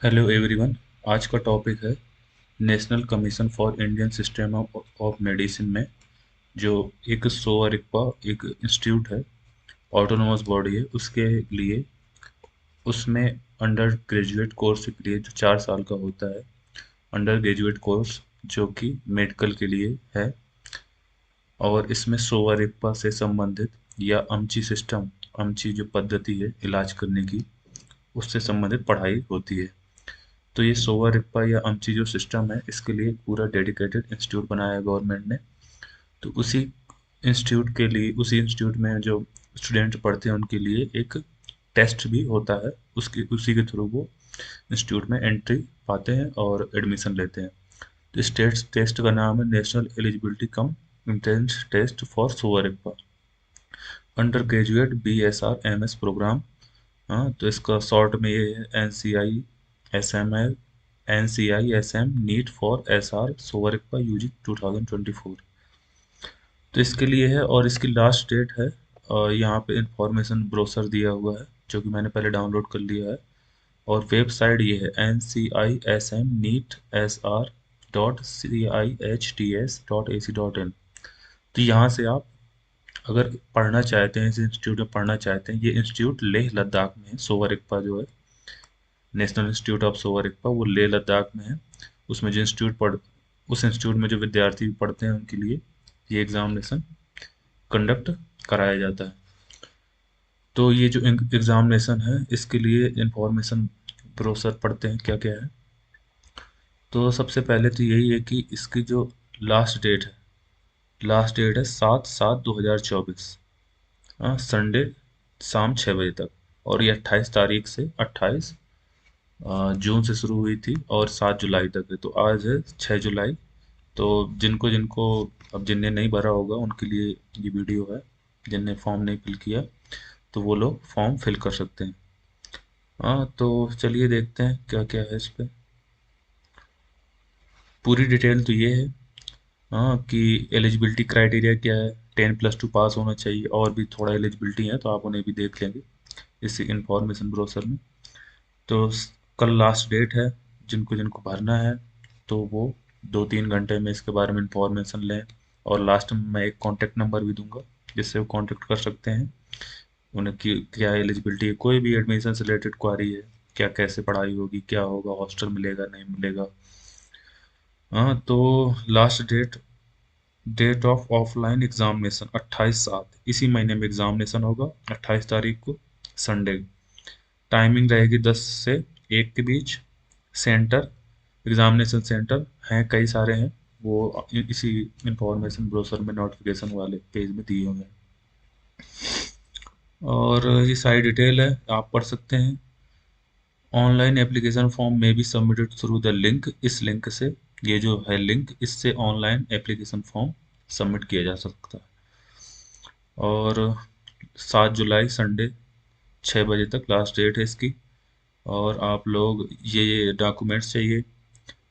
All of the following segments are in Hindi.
Hello everyone. आज का टॉपिक है national commission for Indian system of medicine में जो एक सोवा रिक्पा एक इंस्टीट्यूट है, ऑटोनोमस बॉडी है, उसके लिए उसमें अंडर ग्रेजुएट कोर्स के लिए जो 4 साल का होता है, अंडर ग्रेजुएट कोर्स जो कि मेडिकल के लिए है, और इसमें सोवा रिक्पा से संबंधित या अमची सिस्टम, अमची जो पद्धति है इलाज करने की, उससे संबंधित पढ़ाई होती है। तो ये सोवा रिप्पा या अमची जो सिस्टम है, इसके लिए पूरा डेडिकेटेड इंस्टीट्यूट बनाया है गवर्नमेंट ने। तो उसी इंस्टीट्यूट में जो स्टूडेंट पढ़ते हैं उनके लिए एक टेस्ट भी होता है, उसकी उसी के थ्रू वो इंस्टीट्यूट में एंट्री पाते हैं और एडमिशन लेते हैं। तो इस टेस्ट का नाम है national eligibility cum entrance test for Sowa Rigpa undergraduate BSR MS program. हाँ, तो इसका शॉर्ट में ये है NCI SM NEET for SR Sowa Rigpa UG 2024। तो इसके लिए है और इसकी लास्ट डेट है, यहाँ पे इंफॉर्मेशन ब्रोशर दिया हुआ है जो कि मैंने पहले डाउनलोड कर लिया है। और वेबसाइट ये है NCISMNEET.SR.CIHTS.AC.in। तो यहाँ से आप अगर पढ़ना चाहते हैं, इस इंस्टीट्यूट में पढ़ना चाहते हैं, ये इंस्टीट्यूट लेह लद्दाख में है। सोवरिकपा जो है, नेशनल इंस्टीट्यूट ऑफ सोवरिकपा, वो लेह लद्दाख में है। उसमें जो उस इंस्टीट्यूट में जो विद्यार्थी पढ़ते हैं उनके लिए ये एग्जामिनेशन कंडक्ट कराया जाता है। तो ये जो एग्जामिनेशन है, इसके लिए इंफॉर्मेशन ब्रोशर पढ़ते हैं क्या क्या है। तो सबसे पहले तो यही है कि इसकी जो लास्ट डेट है, लास्ट डेट है 7/7/2024, हाँ, संडे शाम 6 बजे तक। और ये 28 तारीख से 28 जून से शुरू हुई थी और 7 जुलाई तक है। तो आज है 6 जुलाई। तो जिनको जिनको अब जिनने नहीं भरा होगा उनके लिए ये वीडियो है। जिनने फॉर्म नहीं फिल किया तो वो लोग फॉर्म फिल कर सकते हैं। हाँ, तो चलिए देखते हैं क्या क्या है इस पे। पूरी डिटेल तो ये है, हाँ, कि एलिजिबिलिटी क्राइटेरिया क्या है। 10+2 पास होना चाहिए, और भी थोड़ा एलिजिबिलिटी है तो आप उन्हें भी देख लेंगे इस इंफॉर्मेशन ब्रोशर में। तो कल लास्ट डेट है, जिनको जिनको भरना है तो वो 2-3 घंटे में इसके बारे में इंफॉर्मेशन लें। और लास्ट में मैं एक कॉन्टैक्ट नंबर भी दूंगा जिससे वो कॉन्टैक्ट कर सकते हैं। उन्हें की क्या एलिजिबिलिटी है, कोई भी एडमिशन से रिलेटेड क्वारी है, क्या कैसे पढ़ाई होगी, क्या होगा, हॉस्टल मिलेगा नहीं मिलेगा। हाँ, तो last date, date of offline examination 28/7, इसी महीने में एग्जामिनेशन होगा 28 तारीख को, संडे। टाइमिंग रहेगी 10 से 1 के बीच। सेंटर, एग्जामिनेशन सेंटर हैं, कई सारे हैं, वो इसी इंफॉर्मेशन ब्रोशर में नोटिफिकेशन वाले पेज में दिए हुए हैं। और ये सारी डिटेल है, आप पढ़ सकते हैं। ऑनलाइन एप्लीकेशन फॉर्म में भी सबमिटेड थ्रू द लिंक, इस लिंक से, ये जो है लिंक, इससे ऑनलाइन एप्लीकेशन फॉर्म सबमिट किया जा सकता है। और 7 जुलाई संडे 6 बजे तक लास्ट डेट है इसकी। और आप लोग ये डॉक्यूमेंट्स चाहिए,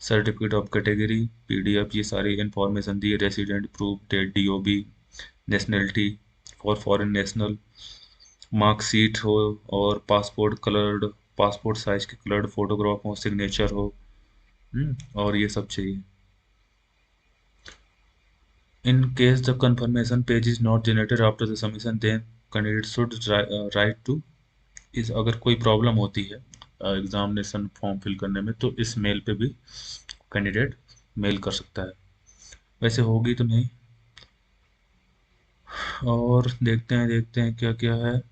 सर्टिफिकेट ऑफ कैटेगरी, PDF, ये सारी इंफॉर्मेशन दी है। Resident proof, date, DOB, nationality for foreign national, marksheet हो, और पासपोर्ट कलर्ड, पासपोर्ट साइज की कलर्ड फोटोग्राफ हो, सिग्नेचर हो। और ये सब चाहिए। In case the confirmation page is not generated after the submission, then candidate should write to us, अगर कोई प्रॉब्लम होती है एग्जामिनेशन फॉर्म फिल करने में तो इस मेल पे भी कैंडिडेट मेल कर सकता है। वैसे होगी तो नहीं। और देखते हैं क्या क्या है।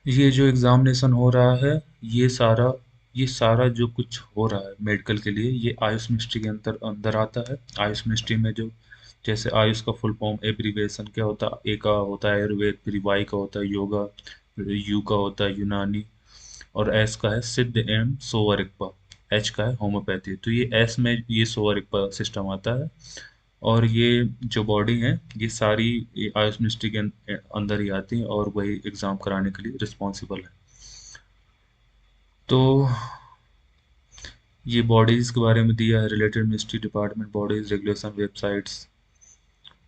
ये जो एग्जामिनेशन हो रहा है, ये सारा ये सारा जो कुछ हो रहा है मेडिकल के लिए, ये आयुष मिनिस्ट्री के अंदर अंदर आता है। आयुष मिनिस्ट्री में जो, जैसे आयुष का फुल फॉर्म एब्रीविएशन क्या होता है, ए का होता है आयुर्वेद, फिर वाई का होता है योगा, फिर यू का होता है यूनानी, और एस का है सिद्ध एवं सोवा रिक्पा, एच का है होम्योपैथी। तो ये एस में ये सोवा रिक्पा सिस्टम आता है। और ये जो बॉडी है ये सारी आयुष मिनिस्ट्री के अंदर ही आती है और वही एग्ज़ाम कराने के लिए रिस्पॉन्सिबल है। तो ये बॉडीज़ के बारे में दिया है, related ministry department bodies regulation websites.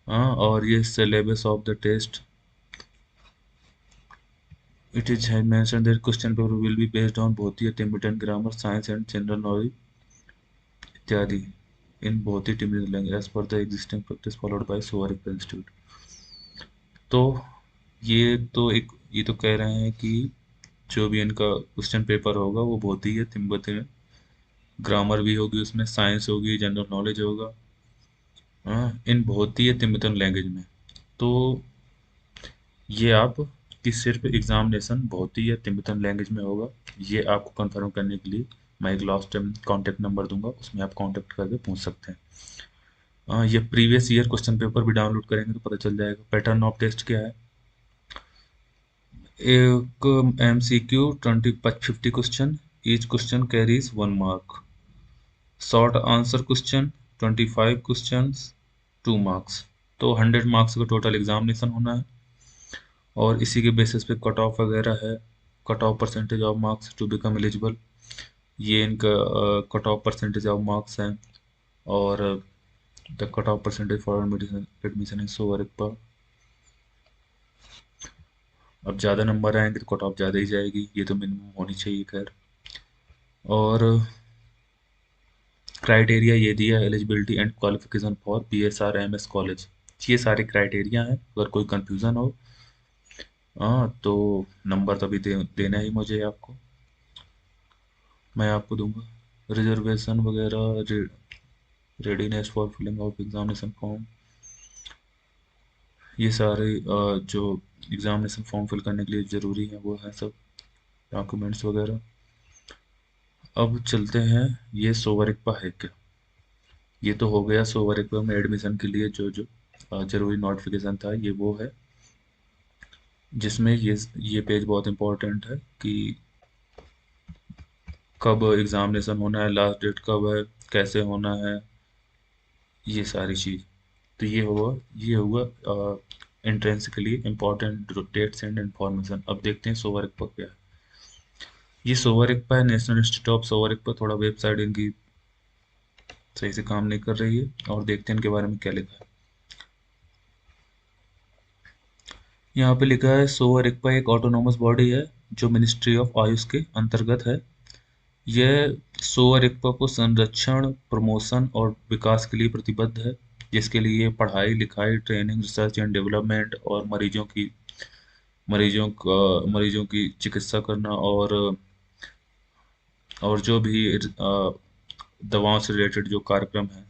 हाँ, और ये syllabus of the test, it is है mention that question paper will be based on Bhoti Tibetan grammar science and general knowledge इत्यादि in Bhoti Tibetan language as per the existing practice followed by Sowa Rigpa institute. तो ये तो कह रहे हैं कि जो भी इनका क्वेश्चन पेपर होगा वो भौतिक तिब्बती ग्रामर भी होगी, उसमें साइंस होगी, जनरल नॉलेज होगा। हाँ, इन भौतिक तिब्बतन लैंग्वेज में। तो ये आप कि सिर्फ एग्जामिनेशन भौतिक या तिब्बतन लैंग्वेज में होगा, ये आपको कंफर्म करने के लिए मैं एक लास्ट टाइम कॉन्टैक्ट नंबर दूंगा, उसमें आप कांटेक्ट करके पूछ सकते हैं। ये प्रीवियस ईयर क्वेश्चन पेपर भी डाउनलोड करेंगे तो पता चल जाएगा। पैटर्न ऑफ टेस्ट क्या है? एक MCQ 50 question, each question carries 1 mark. Short answer question 25 questions, 2 marks. तो 100 मार्क्स का टोटल एग्जामिनेशन होना है और इसी के बेसिस पे कट ऑफ वगैरह है। Cut off percentage of marks to become eligible, ये इनका cut off percentage of marks हैं। और the cut off percentage for admission in Sowa Rigpa, अब ज़्यादा नंबर आएंगे तो कट ऑफ ज़्यादा ही जाएगी, ये तो मिनिमम होनी चाहिए खैर। और क्राइटेरिया ये दिया है, eligibility and qualification for PSRMS college. ये सारे क्राइटेरिया हैं, अगर कोई कंफ्यूजन हो हाँ तो नंबर तो अभी देना ही मुझे आपको, मैं आपको दूंगा। रिजर्वेशन वगैरह, readiness for filling of examination form, ये सारे जो एग्जामिनेशन फॉर्म फिल करने के लिए ज़रूरी है वो है सब डॉक्यूमेंट्स वगैरह। अब चलते हैं, ये सोवरिकपा है क्या? ये तो हो गया सोवरिकपा में एडमिशन के लिए जो जो जरूरी नोटिफिकेशन था, ये वो है जिसमें ये पेज बहुत इंपॉर्टेंट है कि कब एग्जामिनेशन होना है, लास्ट डेट कब है, कैसे होना है, ये सारी चीज़। तो ये हुआ एंट्रेंस के लिए इम्पोर्टेंट डेट्स एंड इन्फॉर्मेशन। अब देखते हैं सोवरिकपा क्या है। ये सोवरिकपा है, नेशनल इंस्टीट्यूट ऑफ सोवरिकपा। थोड़ा वेबसाइट इनकी सही से काम नहीं कर रही है, और देखते हैं इनके बारे में क्या लिखा है। यहाँ पे लिखा है सोवरिकपा एक ऑटोनोमस बॉडी है जो मिनिस्ट्री ऑफ आयुष के अंतर्गत है। यह सोअरिकपा को संरक्षण, प्रमोशन और विकास के लिए प्रतिबद्ध है, जिसके लिए पढ़ाई लिखाई, ट्रेनिंग, रिसर्च एंड डेवलपमेंट और मरीजों की चिकित्सा करना और जो भी दवाओं से रिलेटेड जो कार्यक्रम है,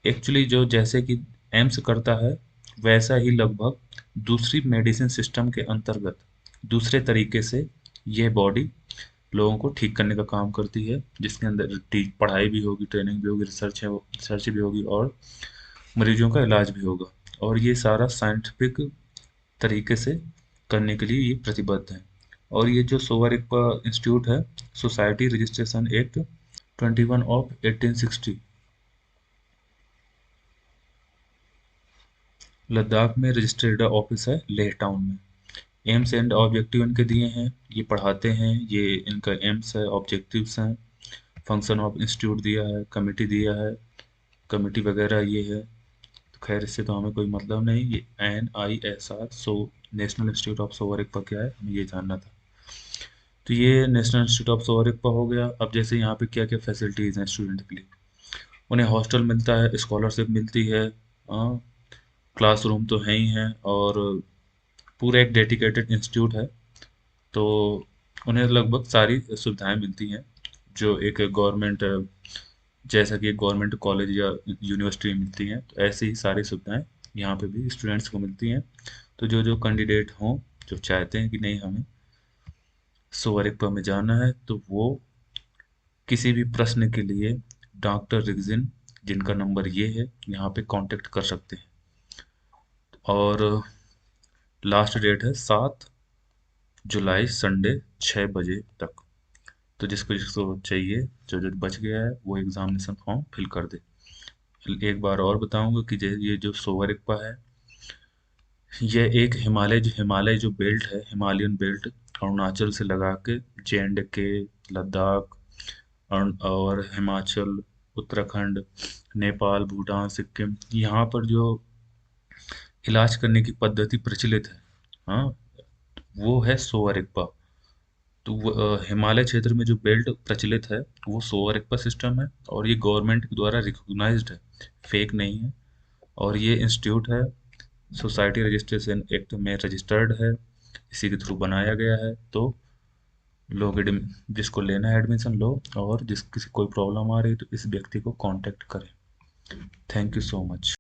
एक्चुअली जो जैसे कि एम्स करता है वैसा ही लगभग दूसरी मेडिसिन सिस्टम के अंतर्गत दूसरे तरीके से ये बॉडी लोगों को ठीक करने का काम करती है, जिसके अंदर पढ़ाई भी होगी, ट्रेनिंग भी होगी, रिसर्च भी होगी और मरीजों का इलाज भी होगा। और ये सारा साइंटिफिक तरीके से करने के लिए ये प्रतिबद्ध है। और ये जो सोवरिकपा इंस्टीट्यूट है, society registration act 21 of 1860, Ladakh में रजिस्टर्ड ऑफिस है लेह टाउन में। एम्स एंड ऑब्जेक्टिव इनके दिए हैं, ये पढ़ाते हैं, ये इनका एम्स है, ऑब्जेक्टिव्स हैं, फंक्शन ऑफ इंस्टीट्यूट दिया है, कमेटी दिया है, कमेटी वगैरह ये है। तो खैर इससे तो हमें कोई मतलब नहीं। ये NISR so national institute of Sowa Rigpa क्या है, हमें ये जानना था। तो ये नेशनल इंस्टीट्यूट ऑफ सोवरिकपा हो गया। अब जैसे यहाँ पे क्या क्या फैसिलिटीज़ हैं स्टूडेंट के लिए, उन्हें हॉस्टल मिलता है, स्कॉलरशिप मिलती है, क्लासरूम तो है ही हैं, और पूरा एक डेडिकेटेड इंस्टीट्यूट है। तो उन्हें लगभग सारी सुविधाएं मिलती हैं जो एक गवर्नमेंट, जैसा कि एक गवर्नमेंट कॉलेज या यूनिवर्सिटी में मिलती हैं, तो ऐसी ही सारी सुविधाएं यहाँ पे भी स्टूडेंट्स को मिलती हैं। तो जो जो कैंडिडेट हों, जो चाहते हैं कि नहीं हमें सोवरिकपा में जाना है, तो वो किसी भी प्रश्न के लिए डॉक्टर रिगजिन, जिनका नंबर ये है, यहाँ पे कांटेक्ट कर सकते हैं। और लास्ट डेट है 7 जुलाई संडे 6 बजे तक। तो जिसको जिसको चाहिए, जो जो बच गया है वो एग्जामिनेशन फॉर्म फिल कर दे। एक बार और बताऊंगा कि ये जो सोवरिकपा है, ये एक हिमालय जो बेल्ट है, हिमालयन बेल्ट, अरुणाचल से लगा के J&K, लद्दाख, और हिमाचल, उत्तराखंड, नेपाल, भूटान, सिक्किम, यहाँ पर जो इलाज करने की पद्धति प्रचलित है, हाँ, वो है सोवा। तो हिमालय क्षेत्र में जो बेल्ट प्रचलित है वो सोवा सिस्टम है, और ये गवर्नमेंट के द्वारा रिकॉग्नाइज्ड है, फेक नहीं है। और ये इंस्टीट्यूट है, सोसाइटी रजिस्ट्रेशन एक्ट में रजिस्टर्ड है, इसी के थ्रू बनाया गया है। तो लोग जिसको लेना है एडमिशन लो, और जिस किसी कोई प्रॉब्लम आ रही है तो इस व्यक्ति को कांटेक्ट करें। Thank you so much.